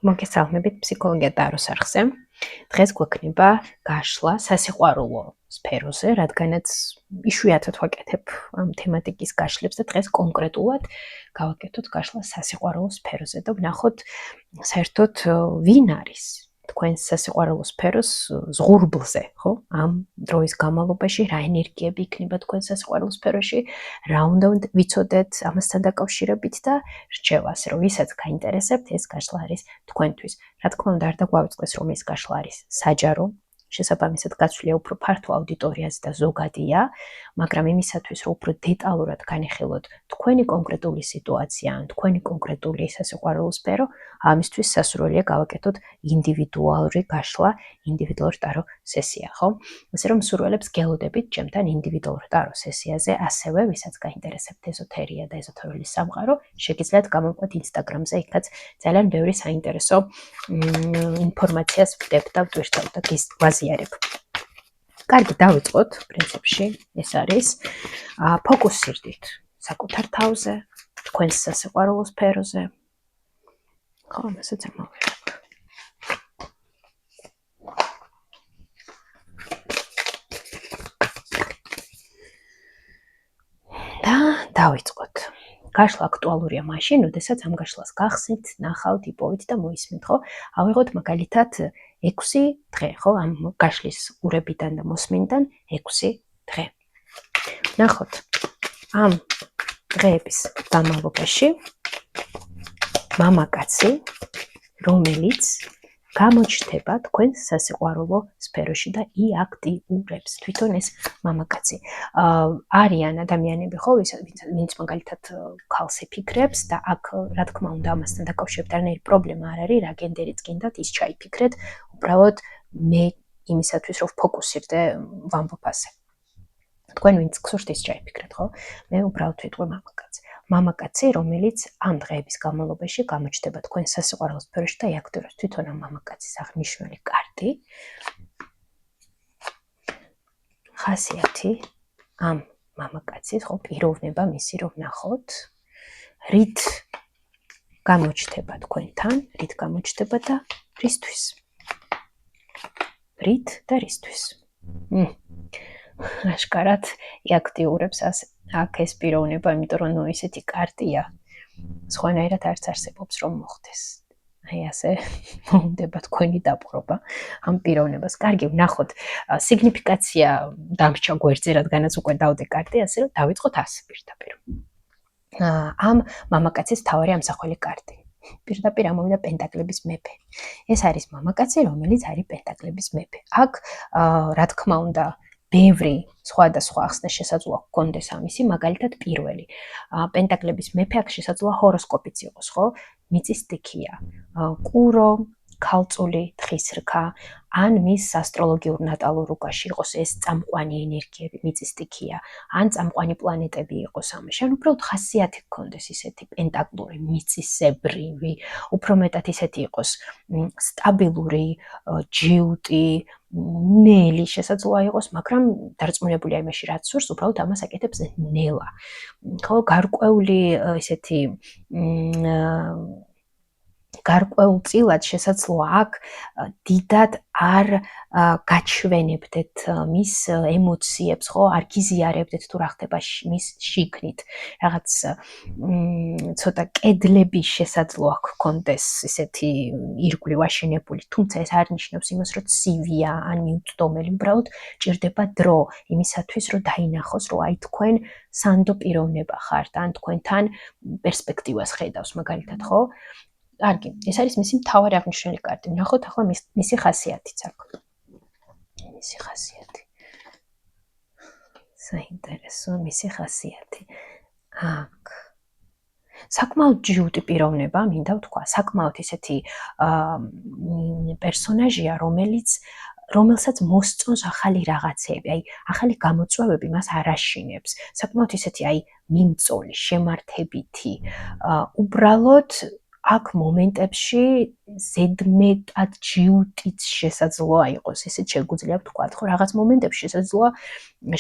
მოგესალმებით ფსიქოლოგია ტაროს არხზე. დღეს გვექნება გაშლა სასიყვარულო სფეროზე, რადგანაც იშვიათად ვაკეთებ ამ თემატიკის გაშლებს და დღეს კონკრეტულად გავაკეთოთ გაშლა სასიყვარულო სფეროზე და ვნახოთ საერთოდ ვინ არის თქვენს სასიყვარულო სფეროს ზღურბლზე, ხო? ამ დროის განმავლობაში რა ენერგიები იქნება თქვენს სასიყვარულო სფეროში, რა უნდა ვიცოდეთ ამასთან დაკავშირებით და რჩევა, ასე რომ ვისაც გაინტერესებთ, ეს გაშლა არის თქვენთვის. რა თქმა უნდა, არ დაგვავიწყდეს, რომ ეს გაშლა არის საჯარო, შესაბამისად გაცვლია უფრო ფართო აუდიტორიაზე და ზოგადია, მაგრამ იმისათვის, რომ უფრო დეტალურად განეხილოთ თქვენი კონკრეტული სიტუაცია, ან თქვენი კონკრეტული სასიყვარულო სფერო, ამისთვის სასურველია გავაკეთოთ ინდივიდუალური გაშლა, ინდივიდუალური ტარო სესია, ხო? ასე რომ მსურველებს გელოდებით ჩემთან ინდივიდუალურ ტარო სესიაზე, ასევე ვისაც გაინტერესებთ ეზოთერია და ეზოთერული სამყარო, შეგიძლიათ გამოვიყვეთ Instagram-ზე, იქაც ძალიან ბევრი საინტერესო ინფორმაციას ვდებ და ვტვირთავ და ვაზიარებ. კარგი, დავიწყოთ, პრინციპში ეს არის ფოკუსირდით საკუთარ თავზე, თქვენს სასიყვარულო სფეროზე. ხო, ამასაც ამოვიღებ. და დავიწყოთ. გაშლა აქტუალურია მაშინ, როდესაც ამ გაშლას გახსნით, ნახავთ, იპოვით და მოისმენთ, ხო? ავიღოთ მაგალითად 6 დღე, ხო? ამ გაშლის ურებიდან და მოსმენიდან 6 დღე. ნახოთ, ამ დღეების განმავლობაში მამაკაცი, რომელიც გამოჩნდება თქვენს სასიყვარულო სფეროში და იაქტიურებს თვითონ ეს მამაკაცი. არიან ადამიანები, ხო, ვინც მაგალითად ქალს იფიქრებს და აქ, რა თქმა უნდა, ამასთან დაკავშირებით არანაირი პრობლემა არ არის, რა გენდერიც გინდათ, ის ჩაიფიქრეთ, უბრალოდ მე იმისათვის, რომ ფოკუსირდე ვამბობაზე. თქვენ ვინც გსურთ, ის ჩაიფიქრეთ, ხო? მე უბრალოდ ვიტყვი მამაკაცი. მამაკაცი, რომელიც ამ დღეების განმავლობაში გამოჩნდება თქვენს სასიყვარულო სფეროში და იაქტიურებს თვითონ ამ მამაკაცის აღნიშნული კარტი. ხასიათი ამ მამაკაცის, ხო, პიროვნება მისი რომ ვნახოთ, რით გამოჩნდება თქვენთან, რით გამოჩნდება და რისთვის. რით და რისთვის. აშკარად იაქტიურებს აქ ეს პიროვნება, იმიტომ რომ ისეთი კარტია, სხვანაირად არც არსებობს რომ მოხდეს. აი ასე მომდება თქვენი დაპყრობა ამ პიროვნებას. კარგი, ვნახოთ, სიგნიფიკაცია დამრჩა გვერდზე, რადგანაც უკვე დავდე კარტი, ასე რომ დავიწყოთ ასე პირდაპირ. ამ მამაკაცის მთავარი ამსახველი კარტი. პირდაპირ ამოვიდა პენტაკლების მეფე. ეს არის მამაკაცი, რომელიც არის პენტაკლების მეფე. აქ, რა თქმა უნდა, ბევრი სხვადასხვა ახსნა შესაძლოა გქონდეს ამისი, მაგალითად პირველი. პენტაკლების მეფე აქ შესაძლოა ჰოროსკოპიც იყოს, ხო? მიწის სტიქია, კურო, ქალწული, თხის რქა, ან მის ასტროლოგიურ ნატალურ უკაში იყოს ეს წამყვანი ენერგიები, მიწის სტიქია, ან წამყვანი პლანეტები იყოს ამაში. ან უბრალოდ ხასიათი გქონდეს ისეთი პენტაკლური, მიწისებრივი, უფრო მეტად ისეთი იყოს სტაბილური, ჯიუტი, ნელი შესაძლოა იყოს, მაგრამ დარწმუნებული იმაში, რაც სურს, უბრალოდ ამას აკეთებს ნელა. ხო, გარკვეული ესეთი გარკვეულწილად შესაძლოა აქ დიდად არ გაჩვენებდეთ მის ემოციებს, ხო, არ გიზიარებდეთ თუ რა ხდება მის შიგნით. რაღაც ცოტა კედლები შესაძლოა გქონდეს ისეთი ირგვლივ აშენებული, თუმცა ეს არ ნიშნავს იმას, რომ ცივია ან მიუწვდომელი, უბრალოდ ჭირდება დრო იმისათვის, რომ დაინახოს, რომ აი თქვენ სანდო პიროვნება ხართ, ან თქვენთან პერსპექტივას ხედავს მაგალითად, ხო? კარგი, ეს არის მისი მთავარი აღნიშნული კარტი. ვნახოთ ახლა მისი ხასიათიც აქ. მისი ხასიათი. საინტერესო, მისი ხასიათი. აქ. საკმაოდ ჯიუტი პიროვნება, მინდა ვთქვა, საკმაოდ ისეთი პერსონაჟია, რომელსაც მოსწონს ახალი რაღაცები, აი, ახალი გამოწვევები მას არ აშინებს. საკმაოდ ისეთი, აი, მიმწოლი, შემართებითი, უბრალოდ აქ მომენტებში ზედმეტად ჯიუტიც შესაძლოა იყოს, ესეც შეგვიძლია ვთქვათ, ხო, რაღაც მომენტებში შესაძლოა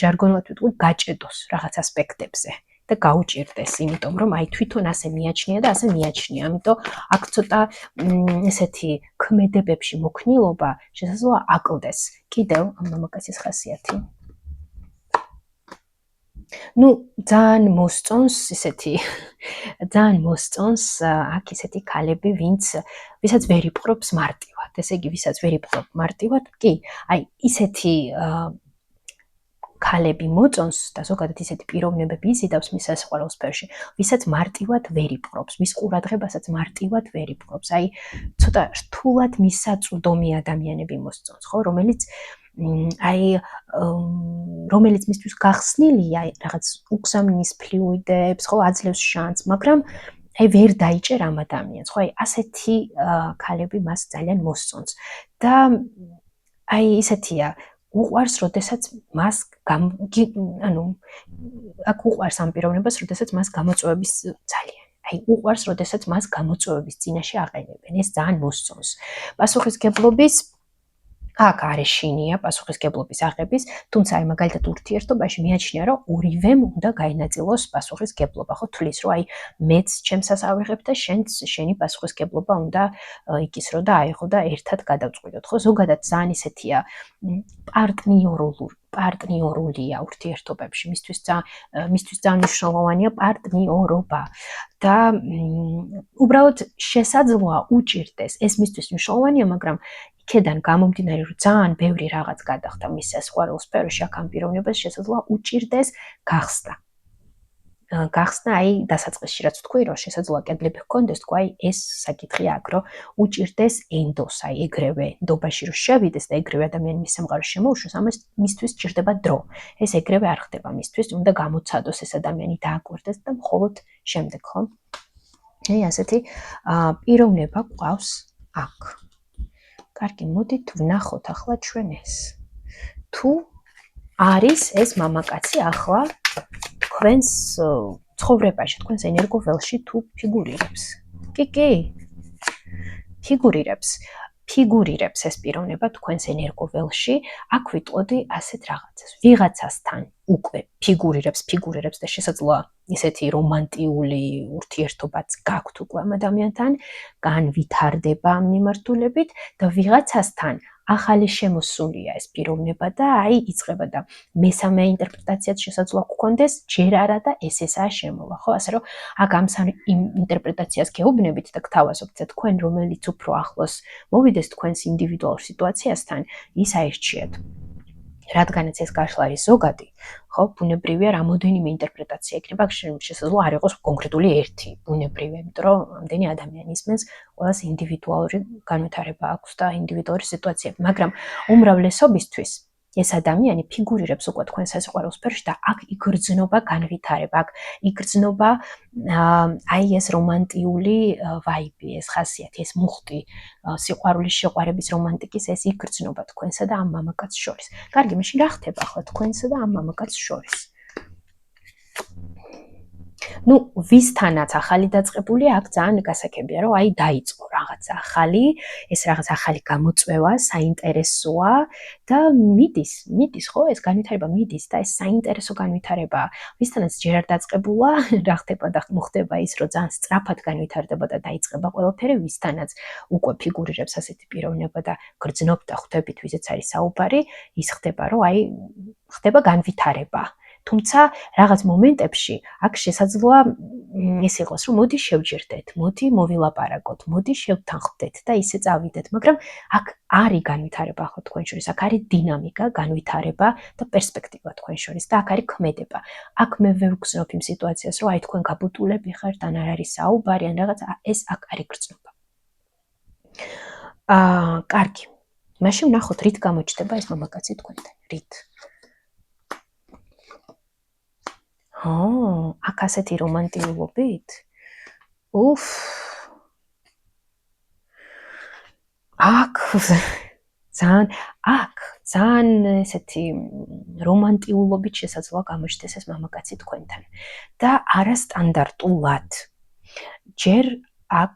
ჟარგონულად ვიტყვი გაჭედოს რაღაც ასპექტებზე. და გაუჭირდეს, იმიტომ რომ აი თვითონ ასე მიაჩნია და ასე მიაჩნია. ამიტომ აქ ცოტა ესეთი ქმედებებში მოქნილობა შესაძლოა აკლდეს. კიდევ ამ მამაკაცის ხასიათი. ნუ ძალიან მოსწონს აქ ისეთი ქალები, ვისაც ვერ იპყრობს მარტივად. ესე იგი, ვისაც ვერ იპყრობს მარტივად, კი, აი ისეთი ქალები მოწონს და ზოგადად ისეთი პიროვნებები იზიდავს მის სასიყვარულო სფეროში, ვისაც მარტივად ვერ იპყრობს, მის ყურადღებასაც მარტივად ვერ იპყრობს. აი ცოტა რთულად მისაწვდომი ადამიანები მოსწონს, ხო, რომელიც მისთვის გახსნილია, რაღაც უგზავნის ფლუიდებს, ხო, აძლევს შანსს, მაგრამ აი ვერ დაიჭერ ამ ადამიანს, ხო, აი ასეთი ქალები მას ძალიან მოსწონს და აი ისეთია უყვარს, როდესაც მას აქ უყვარს ამ პიროვნებას, როდესაც მას გამოწვევების ძალიან. აი უყვარს, როდესაც მას გამოწვევების წინაშე აყენებენ. ეს ძალიან მოსწონს. პასუხისგებლობის აქ არის შინია პასუხისგებლობის აღების, თუმცა აი მაგალითად ურთიერთობაში მიაჩნია, რომ ორივემ უნდა გაინაწილოს პასუხისგებლობა, ხო, თulis რომ აი მეც ჩემსას ავიღებ და შენი პასუხისგებლობა უნდა იქისრო და აიღო და ერთად გადავწყვიტოთ, ხო? ზოგადად ძალიან ისეთია პარტნიორულია ურთიერთობებში, მისთვის ძალიან მნიშვნელოვანია პარტნიორობა და უბრალოდ შესაძლოა უჭირდეს, ეს მისთვის მნიშვნელოვანია, მაგრამ იქედან გამომდინარე, რომ ძალიან ბევრი რაღაც გადახდა მის სასიყვარულო სფეროში, აქ ამ პიროვნებას შესაძლოა უჭირდეს გახსნა. გახსნა, აი დასაწყისში რაც თქვი, რომ შესაძლოა კედლები ჰქონდეს, თქვა, აი ეს საკითხია აქ, რომ უჭირდეს ენდოს, აი ეგრევე ნდობაში რომ შევიდეს და ეგრევე ადამიანი მის სამყაროში შემოუშვეს, ამას მისთვის ჭირდება დრო. ეს ეგრევე არ ხდება მისთვის, უნდა გამოცადოს ეს ადამიანი დააკვირდეს და მხოლოდ შემდეგ, ხო? აი ასეთი პიროვნება გვყავს აქ. კარგი, მოდით ვნახოთ ახლა ჩვენ ეს. თუ არის ეს მამაკაცი ახლა თქვენს ცხოვრებაში, თქვენს ენერგოველში თუ ფიგურირებს. კი. ფიგურირებს ეს პიროვნება თქვენს ენერგოველში, აქ ვიტყოდი ასეთ რაღაცას. ვიღაცასთან უკვე ფიგურირებს და შესაძლოა ისეთი რომანტიული ურთიერთობაც გაქვთ უკვე ამ ადამიანთან, განვითარდება ამ მიმართულებით და ვიღაცასთან ახალი შემოსულია ეს პიროვნება და აი იწყება და მესამე ინტერპრეტაციაც შესაძლოა გქონდეს, ჯერ არა და ესაა შემოვა, ხო? ასე რომ აქ ამ სამ ინტერპრეტაციას გეუბნებით და გთავაზობთ და თქვენ რომელიც უფრო ახლოს მოვიდეს თქვენს ინდივიდუალურ სიტუაციასთან, ის აირჩიეთ. რადგანაც ეს გაშლა არის ზოგადი, ხო, ბუნებრივია რამოდენიმე ინტერპრეტაცია იქნება, შესაძლოა არ იყოს კონკრეტული ერთი ბუნებრივია, იმიტომ რომ ამდენი ადამიანი ისმენს, ყველას ინდივიდუალური განვითარება აქვს და ინდივიდუალური სიტუაცია, მაგრამ უმრავლესობისთვის ეს ადამიანი ფიგურირებს უკვე თქვენ სასიყვარულო სფეროში და აქ იგრძნობა განვითარება, აქ იგრძნობა აი ეს რომანტიული ვაიბი, ეს ხასიათი, ეს მუხტი, სიყვარულის შეყვარების რომანტიკის ეს იგრძნობა თქვენსა და ამ მამაკაცს შორის. კარგი, მაშინ რა ხდება ახლა თქვენსა და ამ მამაკაცს შორის? ნუ ვისთანაც ახალი დაწყებულია, აქ ძალიან გასაგებია, რომ აი დაიწყო რაღაც ახალი, ეს რაღაც ახალი გამოწვევა, საინტერესოა და მიდის, ხო, ეს განვითარება მიდის და ეს საინტერესო განვითარება, ვისთანაც ჯერ არ დაწყებულა, რა ხდება და მოხდება ის, რომ ძალიან სწრაფად განვითარდება და დაიწყება ყველაფერი, ვისთანაც უკვე ფიგურირებს ასეთი პიროვნება და გრძნობთ და ხვდებით, ვიზეც არის საუბარი, ის ხდება, რომ აი ხდება განვითარება. თუმცა რაღაც მომენტებში აქ შესაძლოა ის იყოს, რომ მოდი შევჯერდეთ, მოდი მოვილაპარაკოთ, მოდი შევთანხმდეთ და ისე წავიდეთ, მაგრამ აქ არის განვითარება ახლა თქვენ შორის, აქ არის დინამიკა, განვითარება და პერსპექტივა თქვენ შორის და აქ არის ქმედება. აქ მე ვერ ვგრძნობ იმ სიტუაციას, რომ აი თქვენ გაბუტულები ხართ, ან არ არის საუბარი, ან რაღაც, ეს აქ არის გრძნობა. კარგი. მაშინ ვნახოთ, რით გამოჩნდება ეს მამაკაცი თქვენთან, რით? აქ ასეთი რომანტიულობით? აქ ძალიან ესეთი რომანტიულობით შესაძლოა გამოჩნდეს ეს მამაკაცი თქვენთან და არასტანდარტულად. ჯერ აქ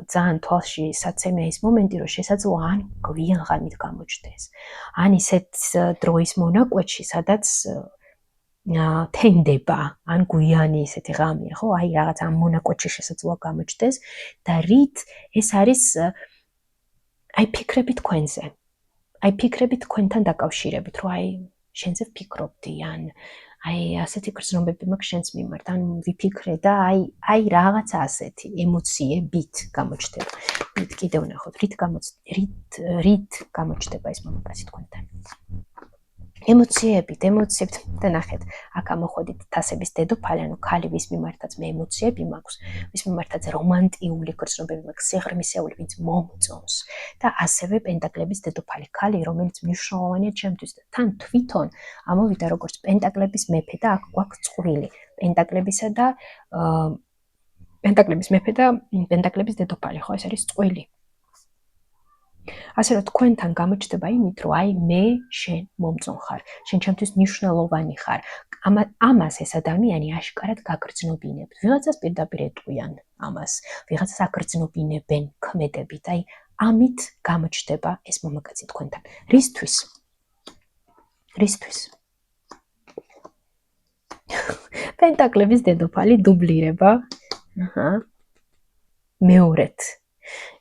ძალიან თვალში საცემია ის მომენტი, რომ შესაძლოა ან გვიან ღამით გამოჩნდეს, ან ისეთ დროის მონაკვეთში, სადაც თენდება, ან გვიანი ესეთი ღამეა, ხო? აი რაღაც ამ მონაკოჩი შესაძლოა გამოჩნდეს და რით ეს არის აი ფიქრები თქვენზე. აი ფიქრები თქვენთან დაკავშირებით, რომ აი შენზე ვფიქრობდი, ან აი ასეთი გრძნობები მაქვს შენს მიმართ, ან ვიფიქრე და აი რაღაცა ასეთი ემოციებით გამოჩნდება. კიდევ ნახოთ, რით გამოჩნდება ეს მამაკაცი თქვენთან. ემოციებით და ნახეთ, აქ ამოხვედით თასების დედოფალი, ანუ ქალი ვის მიმართაც მე ემოციები მაქვს, ვის მიმართაც რომანტიული გრძნობები მაქვს, სიღრმისეული, ვინც მომწონს და ასევე პენტაკლების დედოფალი ქალი, რომელიც მნიშვნელოვანია ჩემთვის და თან თვითონ ამოვიდა როგორც პენტაკლების მეფე და აქ გვაქვს წყვილი, პენტაკლებისა და პენტაკლების მეფე და პენტაკლების დედოფალი, ხო, ეს არის წყვილი. ასე რომ თქვენთან გამოჩნდება იმით, რომ აი მე შენ მომწონ ხარ, შენ ჩემთვის მნიშვნელოვანი ხარ. ამას ეს ადამიანი აშკარად გაგრძნობინებს. ვიღაცას პირდაპირ ეტყვიან ამას, ვიღაცას აგრძნობინებენ ქმედებით. აი ამით გამოჩნდება ეს მამაკაცი თქვენთან. რისთვის? პენტაკლების დედოფალი დუბლირება. მეორედ.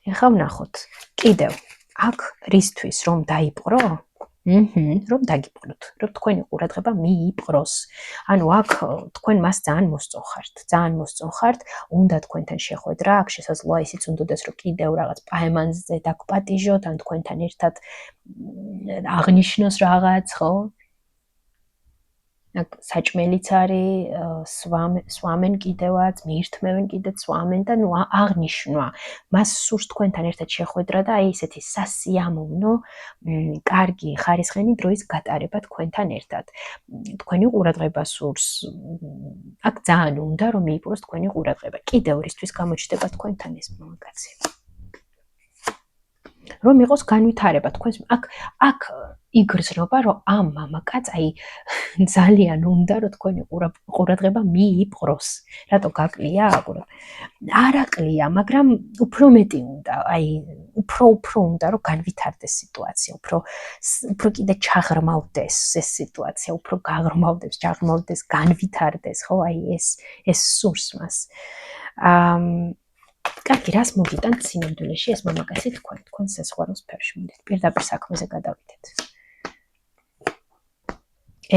ეხლა ვნახოთ. კიდევ აქ რისთვის რომ დაიპყრო? რომ დაგიპყროთ, რომ თქვენი ყურადღება მიიპყროს. ანუ აქ თქვენ მას ძალიან მოსწონხართ, უნდა თქვენთან შეხვედრა, აქ შესაძლოა ისიც უნდადეს, რომ კიდევ რაღაც პაემანზე დაგპატიჟოთ, ან თქვენთან ერთად აღნიშნოს რაღაც, ხო? საჭმელიც არის, სვამენ კიდევაც, მიირთმევენ კიდეც სვამენ და ნუ აღნიშნვა. მას სურს თქვენთან ერთად შეხვედრა და აი ესეთი სასიამოვნო, კარგი, ხარისხენი დროის გატარება თქვენთან ერთად. თქვენი ყურადღება სურს. აქ ძალიან უნდა რომ მიიპყროს თქვენი ყურადღება. კიდევ რისთვის გამოჩნდება თქვენთან ეს მამაკაცი? რომ იყოს განვითარება თქვენს აქ იგრძნობა, რომ ამ მამაკაც აი ძალიან უნდა რომ თქვენი ყურადღება მიიპყროს. რატო გაკლია? არაკლია, მაგრამ უფრო მეტი უნდა, აი უფრო უნდა რომ განვითარდეს სიტუაცია, უფრო კიდე ჩაღრმავდეს ეს სიტუაცია, უფრო ჩაღრმავდეს, განვითარდეს, ხო? აი ეს სურს მას. კარგი, რას მოგიტანთ სინამდვილეში ეს მამაკაცი თქვენ სასიყვარულო სფეროში? მოდით პირდაპირ საქმეზე გადავიდეთ.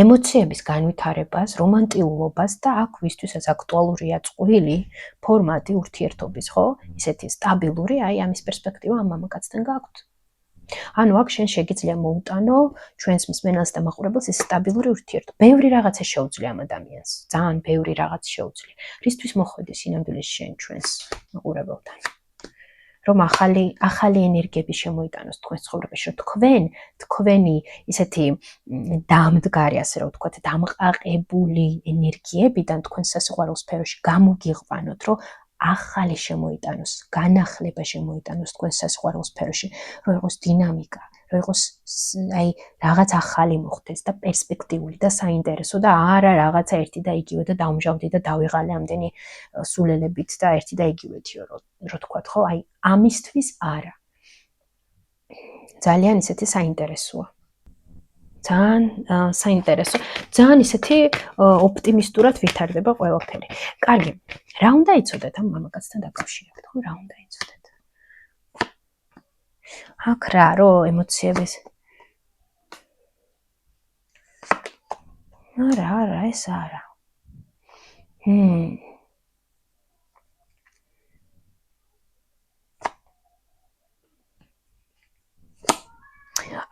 ემოციების განვითარებას, რომანტიულობას და აქ ვისთვისაც აქტუალურია წყვილი ფორმატი ურთიერთობის, ხო? ისეთი სტაბილური, აი ამის პერსპექტივა ამ მამაკაცთან გაქვთ. ანუ აქ შენ შეგიძლია მოუტანო ჩვენს მსმენელს და მაყურებელს ეს სტაბილური ურთიერთობა. ბევრი რაღაცა შეუძლია ამ ადამიანს, ძალიან ბევრი რაღაც შეუძლია. რისთვის მოხვედი სინამდვილეში შენ ჩვენს მაყურებელთან? რომ ახალი ენერგიები შემოიტანოს თქვენს ცხოვრებაში, რომ თქვენი ისეთი დამდგარი, ასე რომ ვთქვათ, დამყაყებული ენერგიებიდან თქვენს სასიყვარულო სფეროში გამოგიყვანოთ, რომ ახალი შემოიტანოს, განახლება შემოიტანოს თქვენს სასიყვარულო სფეროში, რომ იყოს დინამიკა, რომ იყოს აი რაღაც ახალი მოხდეს და პერსპექტიული და საინტერესო და არა რაღაცა ერთი და იგივე და დავმჟავდი და დავიღალე ამდენი სულელებით და ერთი და იგივეთიო, რო თქვათ, ხო? აი ამისთვის არა. ძალიან ისეთი საინტერესოა. ძალიან საინტერესო, ძალიან ისეთი ოპტიმისტურად ვითარდება ყველაფერი. კარგი, რა უნდა იცოდეთ ამ მამაკაცთან დაკავშირებით, ხო? რა უნდა იცოდეთ? აქ რა, რომ ემოციების არა, ეს არა.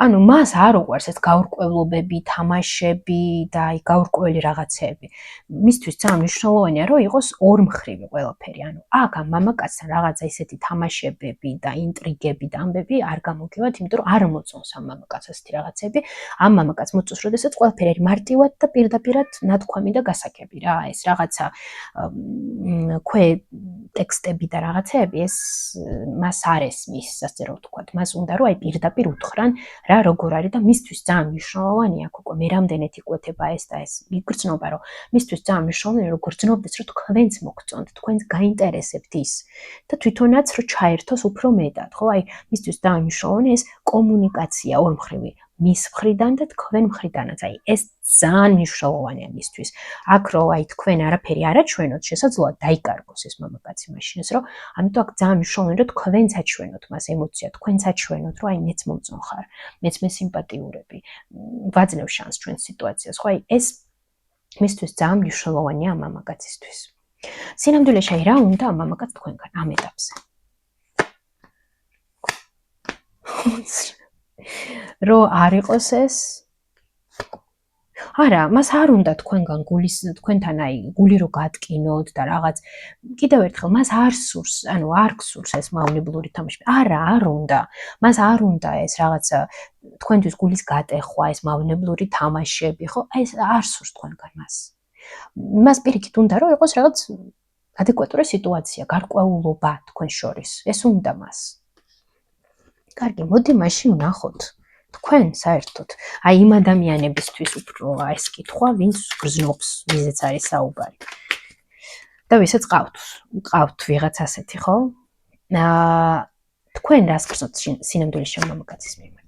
ანუ მას არ უყვარს ეს გაურკვევლობები, თამაშები და აი გაურკვეველი რაღაცეები. მისთვის ძალიან მნიშვნელოვანია, რომ იყოს ორმხრივი ყველაფერი. ანუ აქ ამ მამაკაცთან რაღაცა ისეთი თამაშებები და ინტრიგები და ამბები არ გამოგივათ, იმიტომ რომ არ მოწონს ამ მამაკაცს ასეთი რაღაცები. ამ მამაკაცს მოწონს, როდესაც ყველაფერი არის მარტივად და პირდაპირად ნათქვამი და გასაგები რა. ეს რაღაცა ტექსტები და რაღაცეები ეს მას არ ესმის, ასე რომ ვთქვათ. მას უნდა რომ აი პირდაპირ უთხრან რა როგორ არის და მისთვის ძალიან მნიშვნელოვანია აქ უკვე მე რამდენად იკვეთება ეს და ეს იგრძნობა, რომ მისთვის ძალიან მნიშვნელოვანია რომ გრძნობდეს, რომ თქვენც მოგწონთ, თქვენც გაინტერესებთ ის და თვითონაც რომ ჩაერთოს უფრო მეტად, ხო? აი მისთვის ძალიან მნიშვნელოვანია ეს კომუნიკაცია ორმხრივი, მის მხრიდან და თქვენ მხრიდანაც. აი ეს ძალიან მნიშვნელოვანია მისთვის. აქ რო აი თქვენ არაფერი არ აჩვენოთ, შესაძლოა დაიკარგოს ეს მამაკაცი მაშინაც, რომ ამიტომ აქ ძალიან მნიშვნელოვანია, რომ თქვენც აჩვენოთ მას ემოცია, თქვენც აჩვენოთ, რომ აი მეც მომწონს ხარ, მეც მესიმპატიურები, ვაძლევ შანსს ჩვენ სიტუაციას, ხო? აი ეს მისთვის ძალიან მნიშვნელოვანია ამ მამაკაცისთვის. სინამდვილეში აი რა უნდა ამ მამაკაც თქვენგან ამ ეტაპზე? რო არ იყოს ეს არა, მას არ უნდა თქვენგან თქვენთან აი გული რო გატკინოთ და რაღაც კიდევ ერთხელ მას არ სურს, ანუ არ გსურს ეს მავნებლური თამაში. არა, არ უნდა. მას არ უნდა ეს რაღაცა თქვენთვის გულის გატეხვა, ეს მავნებლური თამაშები, ხო? ეს არ სურს თქვენგან მას. მას პირიქით უნდა რომ იყოს რაღაც ადეკვატური სიტუაცია, გარკვეულობა თქვენ შორის. ეს უნდა მას. კარგი, მოდი მაშინ ვნახოთ. თქვენ საერთოდ, აი იმ ადამიანებისთვის უფრო ეს კითხვა, ვინც გრძნობს, ვიზეც არის საუბარი. და ვისაც ყავთ ვიღაც ასეთი, ხო? თქვენ რას გრძნობთ სინამდვილეში ამ მამაკაცის მიმართ?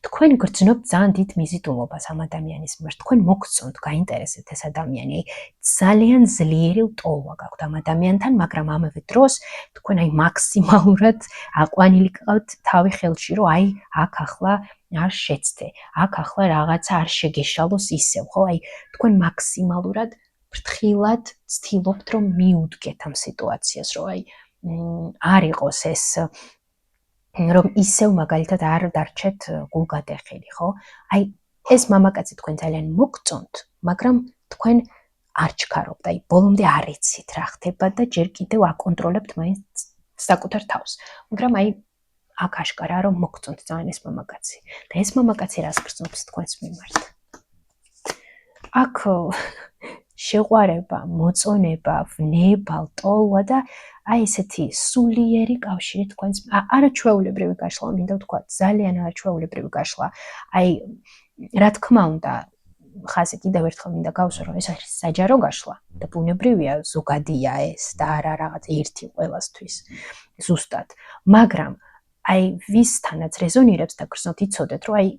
თქვენ გრძნობთ ძალიან დიდ მიზიდულობას ამ ადამიანის მიმართ. თქვენ მოგწონთ, გაინტერესებთ ეს ადამიანი. ძალიან ძლიერი ლტოლვა გაქვთ ამ ადამიანთან, მაგრამ ამავე დროს თქვენ აი მაქსიმალურად აყვანილი გყავთ თავი ხელში, რომ აი აქ ახლა არ შეცდე, აქ ახლა რაღაცა არ შეგეშალოს ისევ, ხო? აი თქვენ მაქსიმალურად ფრთხილად ცდილობთ, რომ მიუდგეთ ამ სიტუაციას, რომ აი არ იყოს ეს რომ ისევ მაგალითად არ დარჩეთ გულგატეხილი, ხო? აი ეს მამაკაცი თქვენ ძალიან მოგწონთ, მაგრამ თქვენ არ ჩქარობთ, აი ბოლომდე არ იცით რა ხდება და ჯერ კიდევ აკონტროლებთ მაინც საკუთარ თავს. მაგრამ აი აქ აშკარაა რომ მოგწონთ ძალიან ეს მამაკაცი. და ეს მამაკაცი რას გრძნობს თქვენს მიმართ? აქ შეყვარება, მოწონება, ვნება, ლტოლვა და აი ესეთი სულიერი კავშირი თქვენს არაჩვეულებრივი გაშლა, მინდა ვთქვა, ძალიან არაჩვეულებრივი გაშლა. აი რა თქმა უნდა, ხაზი კიდევ ერთხელ მინდა გავუსვა, რომ ეს არის საჯარო გაშლა და ბუნებრივია ზოგადია ეს და არა რაღაც ერთი ყველასთვის ზუსტად. მაგრამ აი ვისთანაც რეზონირებს და გრძნობთ, იცოდეთ, რომ აი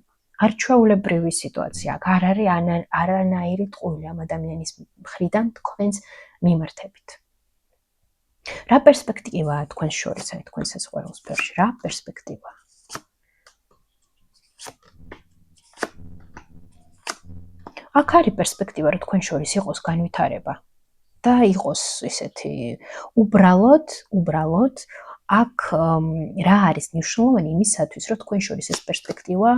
არჩვეულებრივი სიტუაცია აქ არ არის არანაირი ტყუილი ამ ადამიანის მხრიდან თქვენს მიმართებით. რა პერსპექტივაა თქვენს შორის, აი თქვენს ეს ყველს სფეროში, რა პერსპექტივაა? აქ არის პერსპექტივა, რომ თქვენ შორის იყოს განვითარება და იყოს ესეთი უბრალოდ აქ რა არის მნიშვნელოვანი იმისათვის, რომ თქვენ შორის ეს პერსპექტივა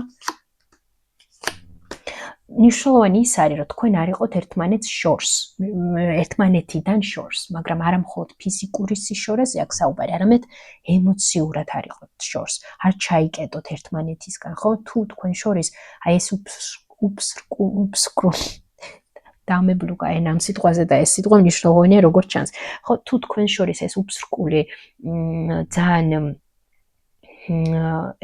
მნიშვნელოვანი ის არის, რომ თქვენ არ იყოთ ერთმანეთს შორს, ერთმანეთიდან შორს, მაგრამ არა მხოლოდ ფიზიკური სიშორეზე აქ საუბარი, არამედ ემოციურად არ იყოთ შორს. არ ჩაიკეტოთ ერთმანეთისგან, ხო? თუ თქვენ შორის აი ეს უბსკრული დამებლუკა ენა ამ სიტყვაზე და ეს სიტყვა მნიშვნელოვანია როგორც ჩანს. ხო, თუ თქვენ შორის ეს უბსკრული ძალიან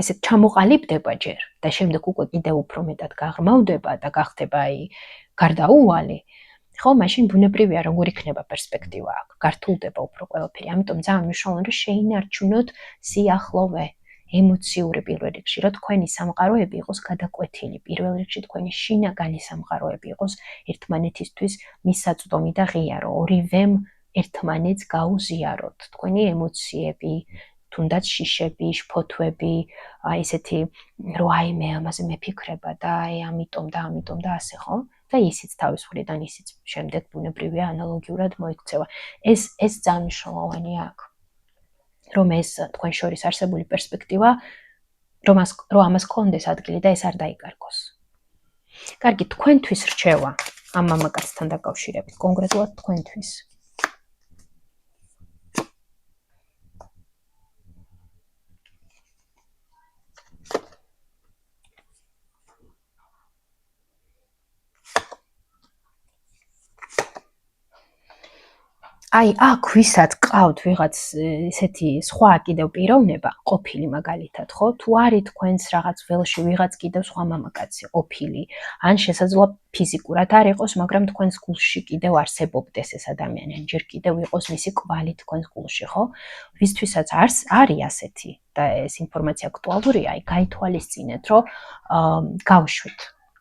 ესე ჩამოყალიბდება ჯერ და შემდეგ უკვე კიდევ უფრო მეტად გაღრმავდება და გახდება აი გარდაუვალი, ხო, მაშინ ბუნებრივია როგორ იქნება პერსპექტივა აქ, გართულდება უფრო ყველაფერი. ამიტომ ძალიან მნიშვნელოვანია რომ შეინარჩუნოთ სიახლოვე, ემოციური პირველ რიგში, რომ თქვენი სამყაროები იყოს გადაკვეთილი, პირველ რიგში თქვენი შინაგანი სამყაროები იყოს ერთმანეთისთვის მისაწვდომი და ღია, რომ ორივემ ერთმანეთს გაუზიაროთ, თქვენი ემოციები, თუნდაც შიშები, შფოთვები, აი ესეთი რომ აი მე ამაზე მეფიქრება და აი ამიტომ და ასე, ხო? და ისიც თავის მხრიდან ისიც შემდეგ ბუნებრივია ანალოგიურად მოიქცევა. ეს ძალიან მნიშვნელოვანია აქ. რომ ეს თქვენ შორის არსებული პერსპექტივა რომ ამას კონდეს ადგილი და ეს არ დაიკარგოს. კარგი, თქვენთვის რჩევა ამ მამაკაცთან დაკავშირებით, კონკრეტულად თქვენთვის. აი, აქ ვისაც ყავთ ვიღაც ესეთი სხვა კიდევ პიროვნება, ყოფილი მაგალითად, ხო? თუ არის თქვენს რაღაც ველში ვიღაც კიდევ სხვა მამაკაცი, ყოფილი, ან შესაძლოა ფიზიკურად არ იყოს, მაგრამ თქვენს გულში კიდევ არსებობდეს ეს ადამიანი, ან ჯერ კიდევ იყოს მისი კვალი თქვენს გულში, ხო? ვისთვისაც არის ასეთი და ეს ინფორმაცია აქტუალურია, აი, გაითვალისწინეთ, რომ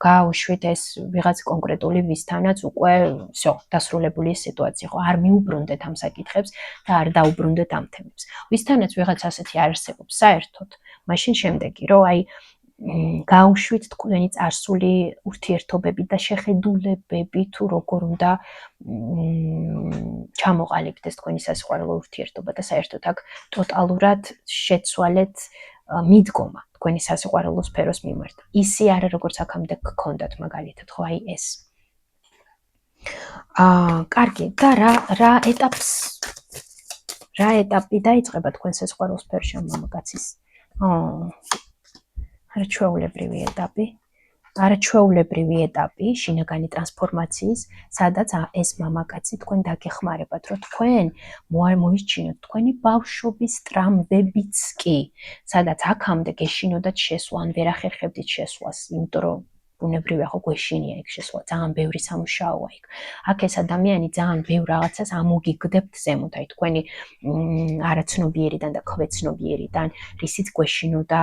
გაუშვით ეს ვიღაც კონკრეტული ვისთანაც უკვე всё, დასრულებული სიტუაცია, ხო? არ მიუბრუნდეთ ამ საკითხებს და არ დაუბრუნდეთ ამ თემებს. ვისთანაც ვიღაც ასეთი არსებობს საერთოდ, მაშინ შემდეგი, რომ აი გაუშვით თქვენი წარსული ურთიერთობები და შეხედულებები თუ როგორ უნდა ჩამოყალიბდეს თქვენი სასიყვარულო ურთიერთობა და საერთოდ აქ ტოტალურად შეცვალეთ მიდგომა თქვენი სასიყვარულო სფეროს მიმართ. ისი არა როგორც აქამდე გქონდათ მაგალითად, ხო, აი ეს. კარგი, და რა ეტაპი დაიწყება თქვენ სასიყვარულო სფეროში ამ მამაკაცის? არაჩვეულებრივი ეტაპი შინაგანი ტრანსფორმაციის, სადაც ეს მამაკაცი თქვენ დაგეხმარებათ, რომ თქვენ მოიჩინოთ თქვენი ბავშვობის ტრამვებიც კი, სადაც აქამდე გეშინოდათ შესვლა, ან ვერ ახერხებდით შესვლას, იმიტომ რომ ბუნებრივია, ხო, გვეშინია იქ შესვლა, ძალიან ბევრი სამუშაოა იქ. აქ ეს ადამიანი ძალიან ბევრ რაღაცას ამოგიგდებთ ზემოთ, აი თქვენი არაცნობიერიდან და ქვეცნობიერიდან, რისიც გვეშინოდა.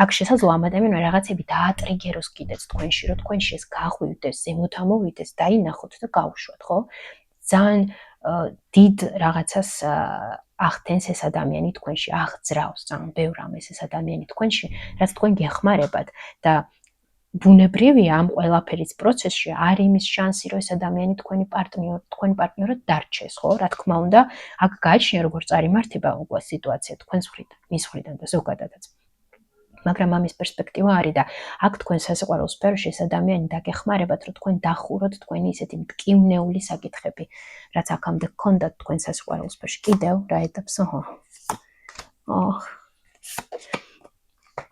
აქ შესაძლოა ამ ადამიანმა რაღაცები დაატრიგეროს კიდეც თქვენში, რომ თქვენში ეს გაღვივდეს, ზემოთ ამოვიდეს, დაინახოთ და გაუშვათ, ხო? ძალიან დიდ რაღაცას ახდენს ეს ადამიანი თქვენში, აღძრავს ძალიან ბევრ ამას ეს ადამიანი თქვენში, რაც თქვენ გეხმარებათ და ბუნებრივია ამ ყველაფერის პროცესში არ იმის შანსი, რომ ეს ადამიანი თქვენი პარტნიორად დარჩეს, ხო? რა თქმა უნდა, აქ გააჩნია როგორ წარიმართება უკვე სიტუაცია თქვენს მხრიდან, მის მხრიდან და ზოგადადაც. მაგრამ ამის პერსპექტივა არის და აქ თქვენ სასიყვარულო სფეროში ეს ადამიანი დაგეხმარებათ, რომ თქვენ დახუროთ თქვენი ისეთი მტკივნეული საკითხები, რაც აქამდე გქონდათ თქვენ სასიყვარულო სფეროში. კიდევ რა ეტაპს?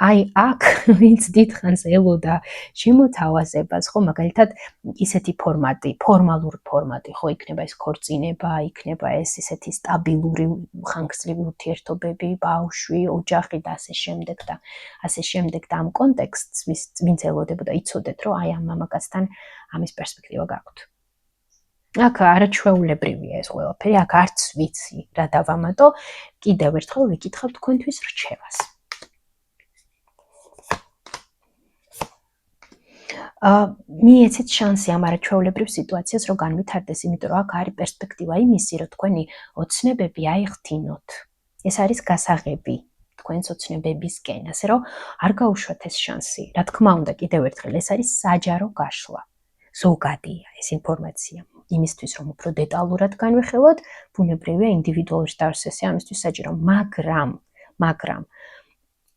აი, აქ ვინც დიდხანს ელოდა შემოთავაზებას, ხო, მაგალითად, ისეთი ფორმალური ფორმატი, ხო, იქნება ეს ქორწინება, იქნება ეს ისეთი სტაბილური ხანგრძლივი ურთიერთობები, ბავშვი, ოჯახი და ასე შემდეგ და ამ კონტექსტს ვინც ელოდებოდა, იცოდეთ, რომ აი ამ მამაკაცთან ამის პერსპექტივა გაქვთ. აქ არაჩვეულებრივია ეს ყველაფერი, აქ არც ვიცი რა დავამატო, კიდევ ერთხელ ვიკითხავ თქვენთვის რჩევას. მიეცეთ შანსი ამ არაჩვეულებრივ სიტუაციას, რომ განვითარდეს, იმიტომ რომ აქ არის პერსპექტივა იმისი, რომ თქვენი ოცნებები აიხდინოთ. ეს არის გასაღები თქვენს ოცნებებისკენ, ასე რომ არ გაუშვათ ეს შანსი. რა თქმა უნდა, კიდევ ერთხელ, ეს არის საჯარო გაშლა. ზოგადია ეს ინფორმაცია. იმისთვის, რომ უფრო დეტალურად განვიხილოთ, ბუნებრივია ინდივიდუალური დავსესია ამისთვის საჭირო, მაგრამ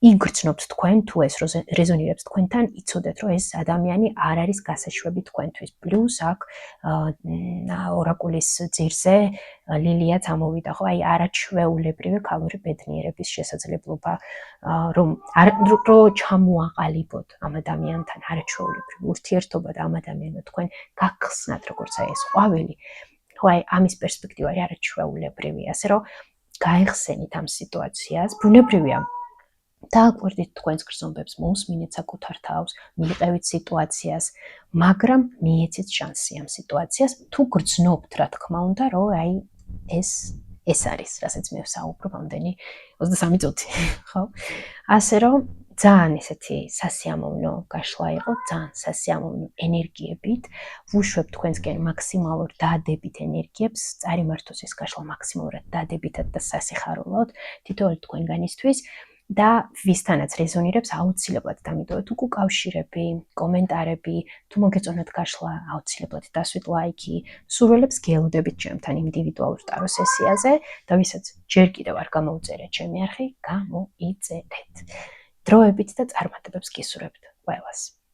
იგრძნობთ თქვენ თუ ეს რეზონირებს თქვენთან, იცოდეთ, რომ ეს ადამიანი არ არის გასაშვები თქვენთვის. პლუს აქ ორაკულის ძირზე ლილიაც ამოვიდა, ხო, აი არაჩვეულებრივი ქალური ბედნიერების შესაძლებლობა, რომ ჩამოაყალიბოთ ამ ადამიანთან არაჩვეულებრივი ურთიერთობა და ამ ადამიანმა თქვენ გახსნათ, როგორც აი ეს ყვავილი, ხო, აი ამის პერსპექტივა არის არაჩვეულებრივი, ასე რომ გაიხსენით ამ სიტუაციას, ბუნებრივია. დააკვირდით თქვენს გრძნობებს, მოусმინეთ საკუთარ თავს, მიიყევით სიტუაციას, მაგრამ მიეცეთ შანსი ამ სიტუაციას, თუ გრძნობთ, რა თქმა უნდა, რომ აი ეს არის, რასაც მე ვსაუბრობ ამდენი 23 წუთი, ხო? ასე რომ ძალიან ესეთი სასიამოვნო გაშლა იყო, ძალიან სასიამოვნო ენერგიებით, ვუშვებ თქვენსკენ მაქსიმალურ დადებით ენერგიებს, წარიმართოს ეს გაშლა მაქსიმალურად დადებითად და სასიხარულოდ თითოეული თქვენგანისთვის. და ვისთანაც რეზონირებს აუცილებლად დამიტოვეთ უკავშირები, კომენტარები, თუ მოგეწონათ გაშლა, აუცილებლად დასვით ლაიქი, სურვილებს გელოდებით ჩემთან ინდივიდუალურ ტარო სესიაზე და ვისაც ჯერ კიდევ არ გამოუწერეთ ჩემი არხი, გამოიწერეთ. დროებით და წარმატებებს გისურვებთ ყველას.